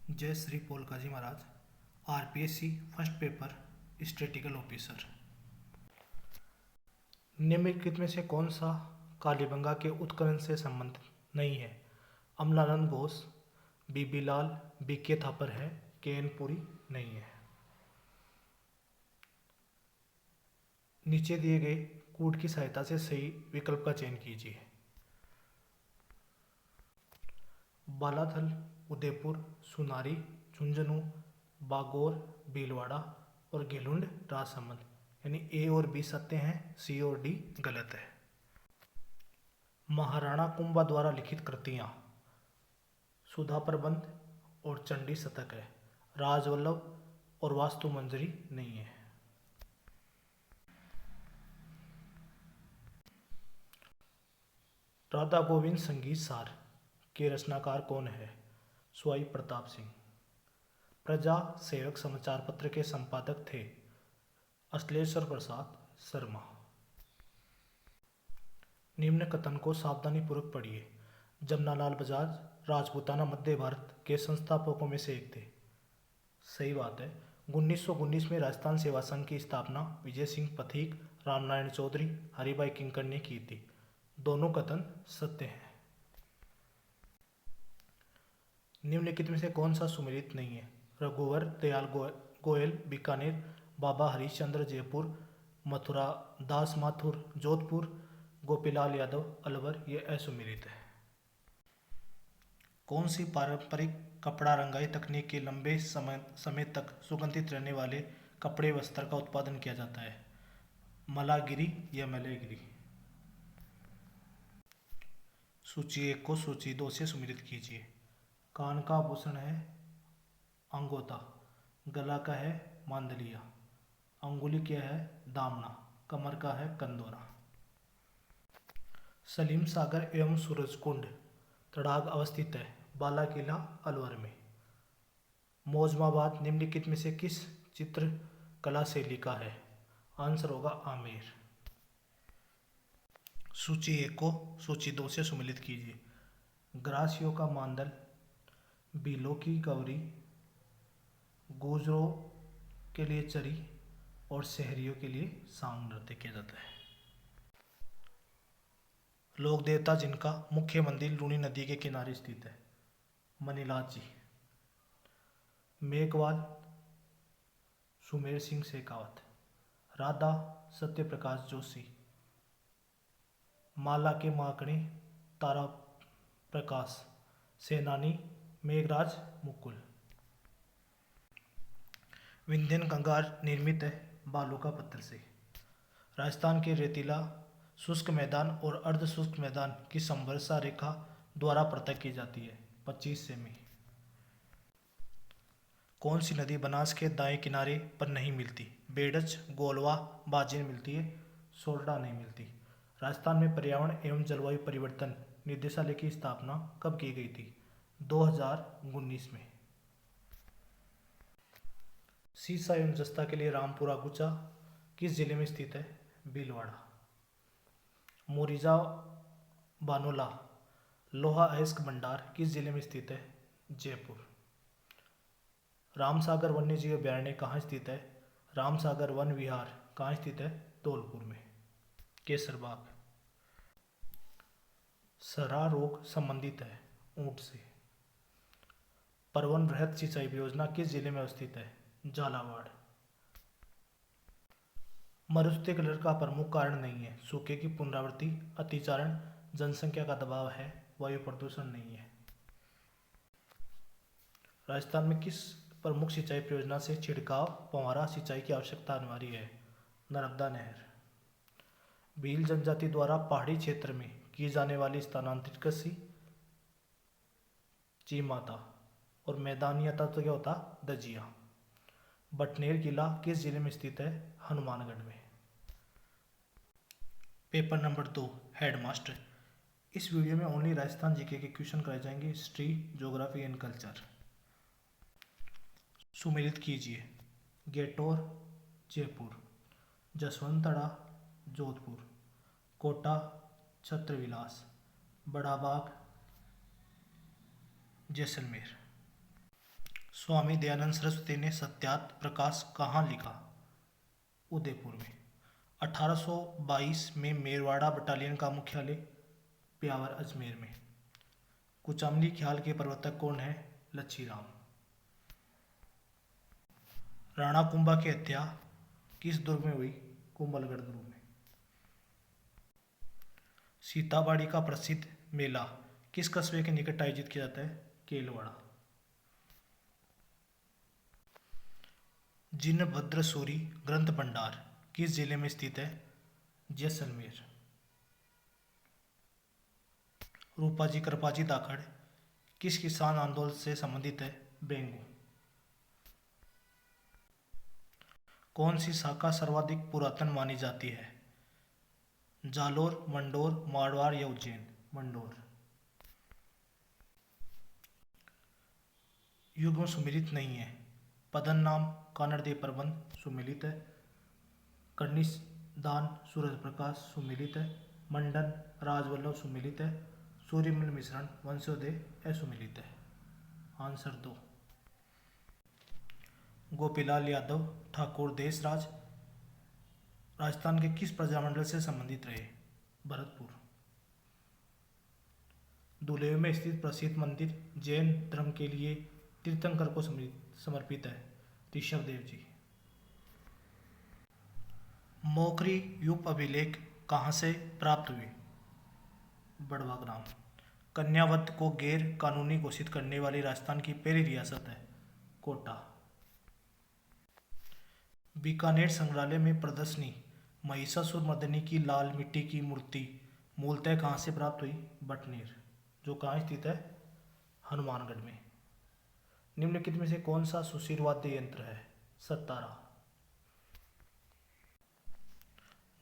जय श्री पोलका जी महाराज। RPSC first paper statistical officer. निम्नलिखित में से कौन सा कालीबंगा के उत्खनन से संबंधित नहीं है? अमलानंद घोष, बीबी लाल, बीके थापर है, केएन पुरी नहीं है। नीचे दिए गए कूट की सहायता से सही विकल्प का चयन कीजिए। बालाथल, उदयपुर, सुनारी, झुंझुनू, बागोर, भीलवाड़ा और गेलुंड राजसमंद। यानी ए और बी सत्य हैं, सी और डी गलत है। महाराणा कुंभा द्वारा लिखित कृतियां सुधा प्रबंध और चंडी शतक है। राजवल्लभ और वास्तु मंजरी नहीं है। राधा गोविंद संगीत सार के रचनाकार कौन है? स्वाई प्रताप सिंह। प्रजा सेवक समाचार पत्र के संपादक थे अश्लेश्वर प्रसाद शर्मा। निम्न कथन को सावधानीपूर्वक पढ़िए। जमनालाल बजाज राजपूताना मध्य भारत के संस्थापकों में से एक थे। सही बात है। 1919 में राजस्थान सेवा संघ की स्थापना विजय सिंह पथिक, रामनारायण चौधरी, हरिभाई किंकर ने की थी। दोनों कथन सत्य हैं। निम्नलिखित में से कौन सा सुमेलित नहीं है? रघुवर दयाल गोयल बीकानेर, बाबा हरिश्चंद्र जयपुर, मथुरा दास माथुर जोधपुर, गोपीलाल यादव अलवर। ये असुमेलित है। कौन सी पारंपरिक कपड़ा रंगाई तकनीक के लंबे समय तक सुगंधित रहने वाले कपड़े वस्त्र का उत्पादन किया जाता है? मलागिरी या मलयगिरी। सूची 1 को सूची 2 से सुमेलित कीजिए। कान का आभूषण है अंगोता, गला का है मांदलिया, अंगुली क्या है दामना, कमर का है कंदोरा। सलीम सागर एवं सूरजकुंड तड़ाग अवस्थित है बाला किला अलवर में। मौजमाबाद निम्नलिखित में से किस चित्रकला शैली का है? आंसर होगा आमेर। सूची 1 को सूची 2 से सुमेलित कीजिए। ग्रासियों का मांदल, बीलों की गौरी, गुजरों के लिए चरी और शहरियों के लिए सांग नृत्य किया जाता है। लोक देवता जिनका मुख्य मंदिर लूनी नदी के किनारे स्थित है? मनीलाल जी। मेघवाल सुमेर सिंह शेखावत, राधा सत्यप्रकाश जोशी, माला के माकड़े तारा प्रकाश, सेनानी मेघराज मुकुल। विंध्यन कंगार निर्मित है बालू का पत्थर से। राजस्थान के रेतीला शुष्क मैदान और अर्ध शुष्क मैदान की संवर्षा रेखा द्वारा पृथक की जाती है 25 सेमी। कौन सी नदी बनास के दाएं किनारे पर नहीं मिलती? बेडच, गोलवा, बाजिन मिलती है, सोरडा नहीं मिलती। राजस्थान में पर्यावरण एवं जलवायु परिवर्तन निदेशालय की स्थापना कब की गई थी? 2019 में। सीसा एवं जस्ता के लिए रामपुरा गुचा किस जिले में स्थित है? भीलवाड़ा। मोरिजा बानोला लोहा अयस्क भंडार किस जिले में स्थित है? जयपुर। रामसागर वन्यजीव अभयारण्य कहाँ स्थित है? रामसागर वन विहार कहाँ स्थित है? धौलपुर में। केसरबाग। सरा रोग संबंधित है ऊंट से। परवन वृहद सिंचाई योजना किस जिले में अवस्थित है? झालावाड़। मरुस्थलीय कलर का प्रमुख कारण नहीं है सूखे की पुनरावृत्ति, अतिचारण, जनसंख्या का दबाव है, वायु प्रदूषण नहीं है। राजस्थान में किस प्रमुख सिंचाई परियोजना से छिड़काव फव्वारा सिंचाई की आवश्यकता अनिवार्य है? नर्मदा नहर। भील जनजाति द्वारा पहाड़ी क्षेत्र में की जाने वाली स्थानांतरित कृषि ची माता और मैदानी तत्व क्या होता? दजिया। बटनेर किला किस जिले में स्थित है? हनुमानगढ़ में। Paper number 2 headmaster. इस वीडियो में ओनली राजस्थान जीके के क्वेश्चन कराए जाएंगे, हिस्ट्री, ज्योग्राफी एंड कल्चर। सुमेलित कीजिए। गेटोर जयपुर, जसवंतड़ा जोधपुर, कोटा छत्रविलास, बड़ा बाग जैसलमेर। स्वामी दयानंद सरस्वती ने सत्यार्थ प्रकाश कहाँ लिखा? उदयपुर में। 1822 में मेरवाड़ा बटालियन का मुख्यालय ब्यावर अजमेर में। कुचामनी ख्याल के प्रवर्तक कौन है? लच्छीराम। राणा कुंभा की हत्या किस दुर्ग में हुई? कुंभलगढ़ दुर्ग में। सीताबाड़ी का प्रसिद्ध मेला किस कस्बे के निकट आयोजित किया जाता है? केलवाड़ा। जिनभद्र सूरी ग्रंथ भंडार किस जिले में स्थित है? जैसलमेर। रूपाजी कृपाजी दाखड़ किस किसान आंदोलन से संबंधित है? बेंगू। कौन सी शाखा सर्वाधिक पुरातन मानी जाती है? जालोर, मंडोर, मारवाड़ या उज्जैन? मंडोर। युग्म सुमिलित नहीं है। पदन नाम कानड़देव प्रबंध सुमिलित है। कर्निश दान सूरज प्रकाश सुमिलित है। मंडन राजवल्लभ सुमिलित है। सूर्यमल मिश्रण वंशोदय असुमिलित है। आंसर 2। गोपीलाल यादव ठाकुर देशराज राजस्थान के किस प्रजामंडल से संबंधित रहे? भरतपुर। दुलेव में स्थित प्रसिद्ध मंदिर जैन धर्म के लिए तीर्थंकर को समर्पित है। ऋषभ देव जी। मोकरी युप अभिलेख कहाँ से प्राप्त हुए? बड़वा ग्राम। कन्यावध को गैर कानूनी घोषित करने वाली राजस्थान की पहली रियासत है? कोटा। बीकानेर संग्रहालय में प्रदर्शनी महिषासुर मर्दिनी की लाल मिट्टी की मूर्ति मूलतः कहाँ से प्राप्त हुई? बटनेर, जो कहाँ स्थित है? हनुमानगढ़ में। निम्नलिखित में से कौन सा सुशीर वाद्य यंत्र है? सतारा।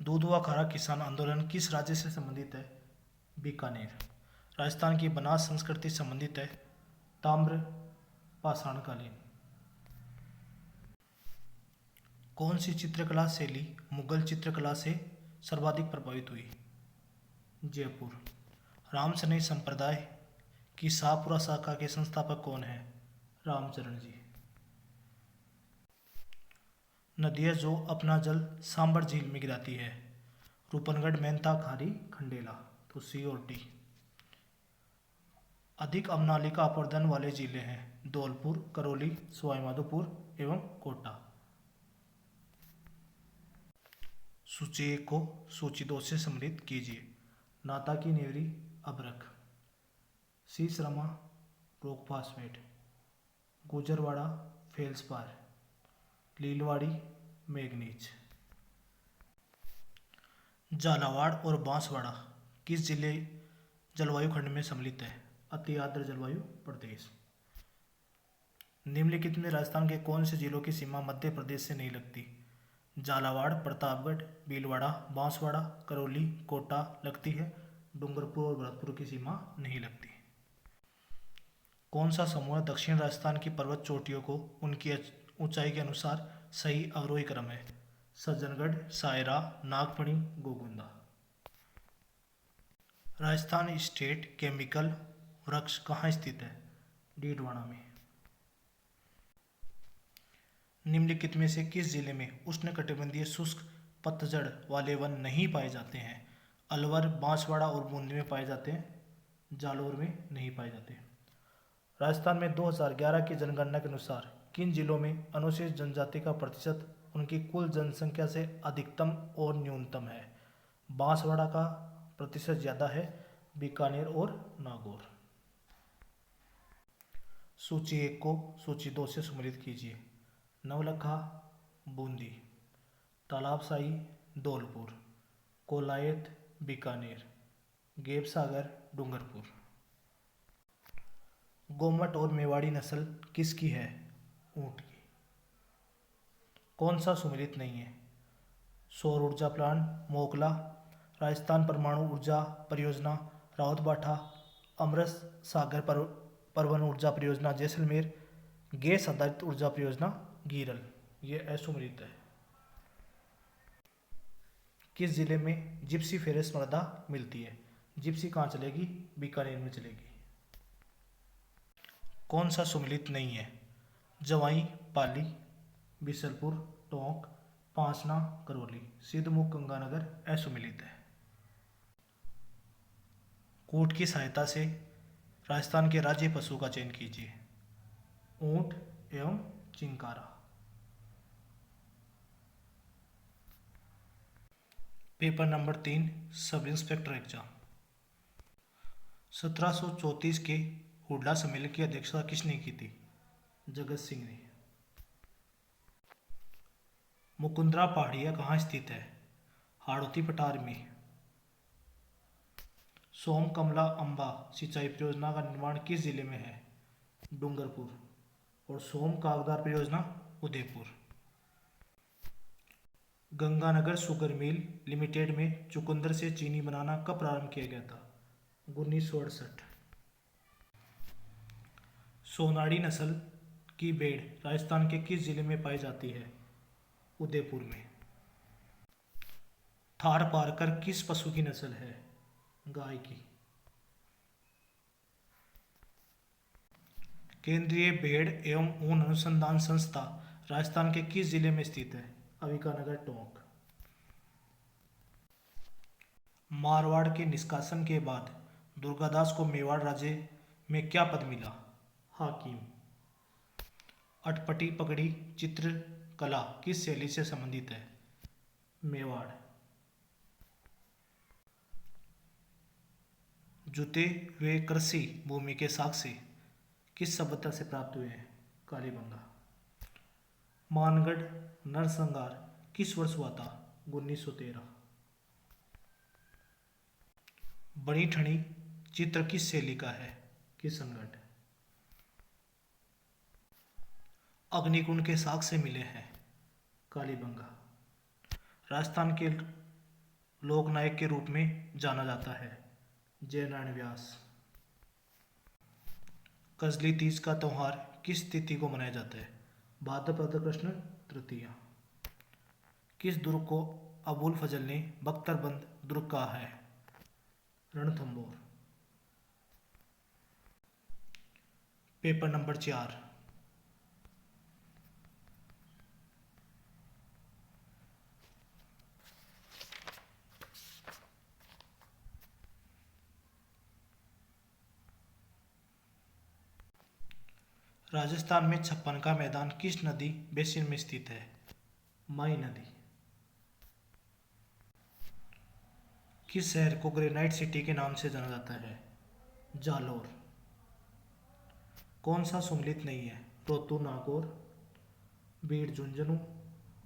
दूधवा खारा किसान आंदोलन किस राज्य से संबंधित है? बीकानेर। राजस्थान की बनास संस्कृति संबंधित है? ताम्र पाषाणकालीन। कौन सी चित्रकला शैली मुगल चित्रकला से सर्वाधिक प्रभावित हुई? जयपुर। रामसनई संप्रदाय की शाहपुरा शाखा के संस्थापक कौन है? रामचरण जी। नदियाँ जो अपना जल सांबर झील में गिराती है? रूपनगढ़, मेहता, खारी, खंडेला। तो सी और डी। अधिक अवनालिका अपर्दन वाले जिले हैं? धौलपुर, करौली, सवाईमाधोपुर एवं कोटा। सूची 1 को सूची 2 से सम्मिलित कीजिए। नाता की नेवरी अबरख, Sisarma rock phosphate, Gujarwada feldspar, Lilwadi manganese. Jhalawar और बांसवाड़ा किस जिले जलवायु खंड में सम्मिलित है? अति आर्द्र जलवायु प्रदेश। निम्नलिखित में राजस्थान के कौन से जिलों की सीमा मध्य प्रदेश से नहीं लगती? झालावाड़, प्रतापगढ़, भीलवाड़ा, बांसवाड़ा, करौली, कोटा लगती है। डूंगरपुर और भरतपुर की सीमा नहीं लगती। कौन सा समूह दक्षिण राजस्थान की पर्वत चोटियों को उनकी ऊंचाई के अनुसार सही अवरोही क्रम है? सज्जनगढ़, सायरा, नागफणी, गोगुंदा। राजस्थान स्टेट केमिकल वृक्ष कहाँ स्थित है? डीडवाना में। निम्नलिखित में से किस जिले में उष्णकटिबंधीय शुष्क पतझड़ वाले वन नहीं पाए जाते हैं? अलवर, बांसवाड़ा और बूंदी में पाए जाते हैं। जालोर में नहीं पाए जाते। राजस्थान में 2011 की जनगणना के अनुसार किन जिलों में अनुसूचित जनजाति का प्रतिशत उनकी कुल जनसंख्या से अधिकतम और न्यूनतम है? बांसवाड़ा का प्रतिशत ज़्यादा है, बीकानेर और नागौर। सूची 1 को सूची 2 से सम्मिलित कीजिए। नवलखा बूंदी, तालाबसाई धौलपुर, कोलायत बीकानेर, गेबसागर डूंगरपुर। गोमट और मेवाड़ी नस्ल किसकी है? ऊंट की। कौन सा सुमिलित नहीं है? सौर ऊर्जा प्लांट मोकला, राजस्थान परमाणु ऊर्जा परियोजना रावतबाठा, अमृत सागर परवन ऊर्जा परियोजना जैसलमेर, गैस आधारित ऊर्जा परियोजना गीरल। ये असुमिलित है। किस जिले में जिप्सी फेरस मृदा मिलती है? जिप्सी कहाँ चलेगी? बीकानेर में चलेगी। कौन सा सुमिलित नहीं है? जवाई, पाली, बिसलपुर, टोंक, पांसना, करौली, सिद्धमुख, गंगानगर असुमिलित है। कूट की सहायता से राजस्थान के राज्य पशु का चयन कीजिए। ऊंट एवं chinkara. Paper number 3, sub inspector exam. 1734 के हुडला सम्मेलन की अध्यक्षता किसने की थी? जगत सिंह ने। मुकुंदरा पहाड़िया कहाँ स्थित है? हाड़ौती पठार में। सोम कमला अंबा सिंचाई परियोजना का निर्माण किस जिले में है? डूंगरपुर। और सोम कागदार परियोजना Udaipur. Ganganagar sugar mill limited में चुकंदर से चीनी बनाना कब प्रारंभ किया गया था? 1968। सोनाड़ी नस्ल की भेड़ राजस्थान के किस जिले में पाई जाती है? उदयपुर में। थार पारकर किस पशु की नस्ल है? गाय की। केंद्रीय भेड़ एवं ऊन अनुसंधान संस्था राजस्थान के किस जिले में स्थित है? अविकानगर, टोंक। मारवाड़ के निष्कासन के बाद दुर्गादास को मेवाड़ राज्य में क्या पद मिला? हाकिम। अटपटी पगड़ी चित्रकला किस शैली से संबंधित है? मेवाड़। जूते वे कृषि भूमि के साक्ष्य किस सभ्यता से प्राप्त हुए हैं? कालीबंगा। मानगढ़ नरसंहार किस वर्ष हुआ था? 1913। बड़ी ठनी चित्र किस शैली का है? किशनगढ़। अग्निकुंड के साक्ष्य मिले हैं? कालीबंगा। राजस्थान के लोकनायक के रूप में जाना जाता है? जयनारायण व्यास। कजली तीज का त्योहार किस तिथि को मनाया जाता है? भाद्रपद कृष्ण तृतीया। किस दुर्ग को अबुल फजल ने बख्तरबंद दुर्ग कहा है? रणथंबोर। Paper number 4। राजस्थान में छप्पन का मैदान किस नदी बेसिन में स्थित है? माई नदी। किस शहर को ग्रेनाइट सिटी के नाम से जाना जाता है? जालोर। कौन सा सुमिलित नहीं है? रोहतू नागौर, बीड़ झुंझुनू,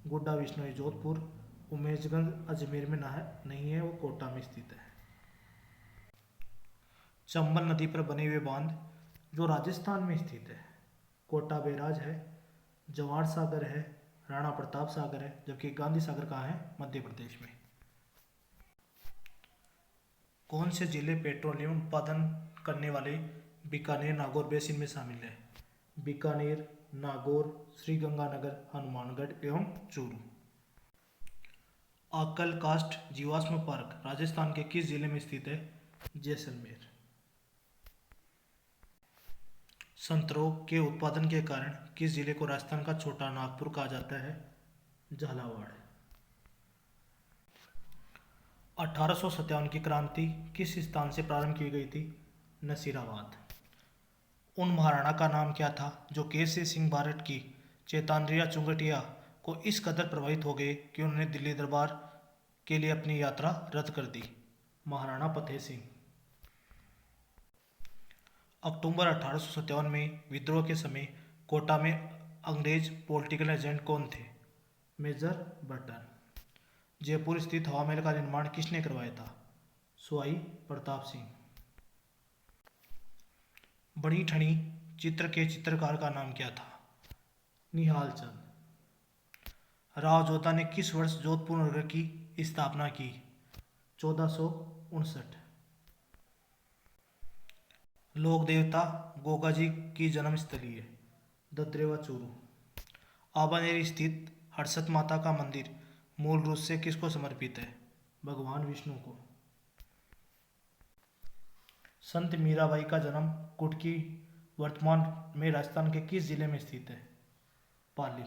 गोड्डा बिश्नोई जोधपुर, उमेशगंज अजमेर में नहीं है, वो कोटा में स्थित है। चंबल नदी पर बने हुए बांध जो राजस्थान में स्थित है? कोटा बैराज है, जवाहर सागर है, राणा प्रताप सागर है, जबकि गांधी सागर कहाँ है? मध्य प्रदेश में। कौन से जिले पेट्रोलियम उत्पादन करने वाले बीकानेर नागौर बेसिन में शामिल है? बीकानेर, नागौर, श्रीगंगानगर, हनुमानगढ़ एवं चूरू। आकल कास्ट जीवाश्म पार्क राजस्थान के किस जिले में स्थित है? जैसलमेर। संतरों के उत्पादन के कारण किस जिले को राजस्थान का छोटा नागपुर कहा जाता है? झालावाड़। 1857 की क्रांति किस स्थान से प्रारंभ की गई थी? नसीराबाद। उन महाराणा का नाम क्या था जो केसरी सिंह भारत की चेतानरिया चुंगटिया को इस कदर प्रभावित हो गए कि उन्होंने दिल्ली दरबार के लिए अपनी यात्रा रद्द कर दी? महाराणा फतेह सिंह। अक्टूबर 1857 में विद्रोह के समय कोटा में अंग्रेज पॉलिटिकल एजेंट कौन थे? Major Burton. जयपुर स्थित हवा महल का निर्माण किसने करवाया था? सवाई प्रताप सिंह। बड़ी ठनी चित्र के चित्रकार का नाम क्या था? निहाल चंद। राव जोधा ने किस वर्ष जोधपुर नगर की स्थापना की? 1459। लोक देवता गोगा जी की जन्म स्थली है? ददरेवा चूरू। आबानेर स्थित हर्षद माता का मंदिर मूल रूप से किसको समर्पित है? भगवान विष्णु को। संत मीराबाई का जन्म कुटकी वर्तमान में राजस्थान के किस जिले में स्थित है? पाली।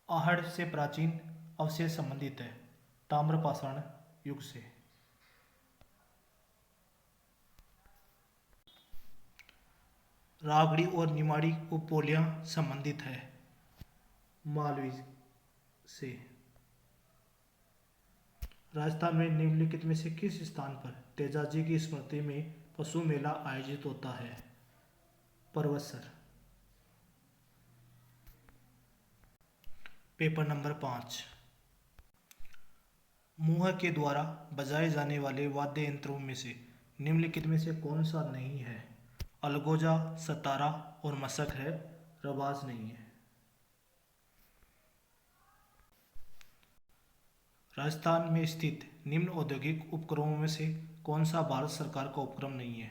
आहड़ से प्राचीन अवशेष संबंधित है ताम्रपाषाण युग से। रागड़ी और निमाड़ी उपबोलियां संबंधित है मालवी से। राजस्थान में निम्नलिखित में से किस स्थान पर तेजाजी की स्मृति में पशु मेला आयोजित होता है? परवसर। Paper number 5। मुंह के द्वारा बजाए जाने वाले वाद्य यंत्रों में से निम्नलिखित में से कौन सा नहीं है? अलगोजा, सतारा और मशक है, रबाज नहीं है। राजस्थान में स्थित निम्न औद्योगिक उपक्रमों में से कौन सा भारत सरकार का उपक्रम नहीं है?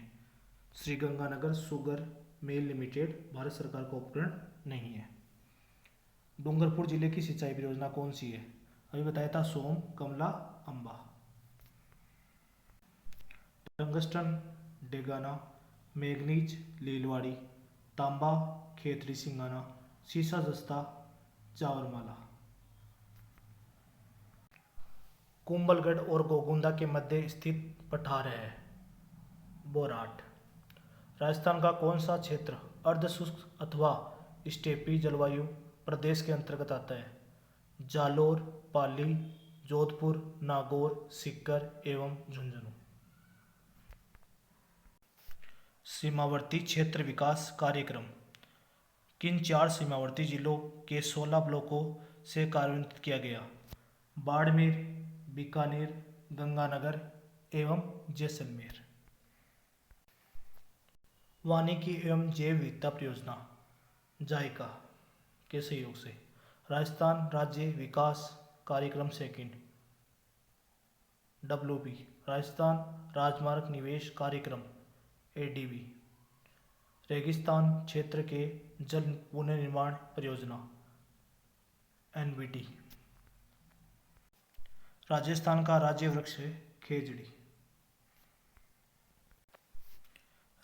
Sriganganagar sugar mill limited Bharat सरकार का उपक्रम नहीं है। डूंगरपुर जिले की सिंचाई परियोजना कौन सी है? अभी बताया था सोम, कमला, अंबा। टंगस्टन डेगाना, मैग्नीज लीलवाड़ी, तांबा खेतरी सिंगाना, सीसा जस्ता चावरमाला। कुंभलगढ़ और गोगुंदा के मध्य स्थित पठार है बोराट। राजस्थान का कौन सा क्षेत्र अर्ध शुष्क अथवा स्टेपी जलवायु प्रदेश के अंतर्गत आता है? जालोर, पाली, जोधपुर, नागौर, सीकर एवं झुंझुनू। सीमावर्ती क्षेत्र विकास कार्यक्रम किन 4 सीमावर्ती जिलों के 16 ब्लॉकों से कार्यान्वित किया गया? बाड़मेर, बीकानेर, गंगानगर एवं जैसलमेर। वानिकी एवं जैव विविधता परियोजना जायका के सहयोग से राजस्थान राज्य विकास कार्यक्रम सेकंड WB, राजस्थान राजमार्ग निवेश कार्यक्रम ADB, रेगिस्तान क्षेत्र के जल पुनर्निर्माण परियोजना NBT। राजस्थान का राज्य वृक्ष है खेजड़ी।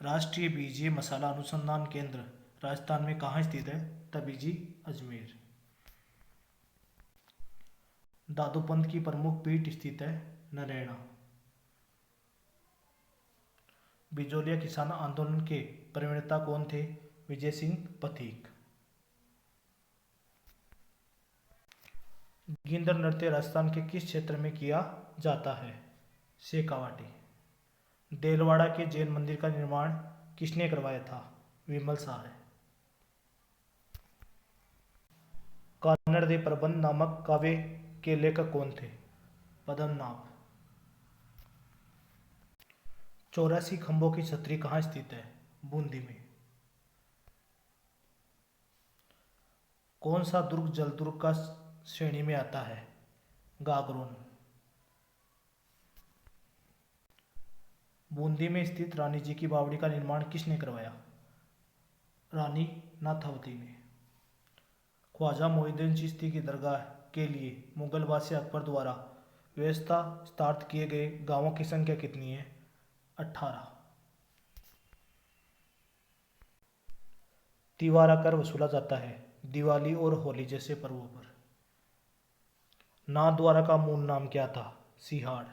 राष्ट्रीय बीजीय मसाला अनुसंधान केंद्र राजस्थान में कहाँ स्थित है? तबीजी, अजमेर। दादूपंत की प्रमुख पीठ स्थित है नरैना। बिजोलिया किसान आंदोलन के प्रणेता कौन थे? विजय सिंह पथिक। गिंदर नृत्य राजस्थान के किस क्षेत्र में किया जाता है? शेखावाटी। देलवाड़ा के जैन मंदिर का निर्माण किसने करवाया था? विमल शाह। कानड़ दे प्रबंध नामक काव्य के लेखक कौन थे? पद्मनाभ। 84 खंभों की छतरी कहाँ स्थित है? बूंदी में। कौन सा दुर्ग जलदुर्ग का श्रेणी में आता है? गागरोन। बूंदी में स्थित रानी जी की बावड़ी का निर्माण किसने करवाया? रानी नाथावती ने। ख्वाजा मोइनुद्दीन चिश्ती की दरगाह के लिए मुगल बादशाह अकबर द्वारा व्यवस्था स्थापित किए गए गांवों की संख्या कितनी है? 18। तिवारा कर वसूला जाता है दिवाली और होली जैसे पर्वों पर। नाथद्वारा का मूल नाम क्या था? सिहाड़।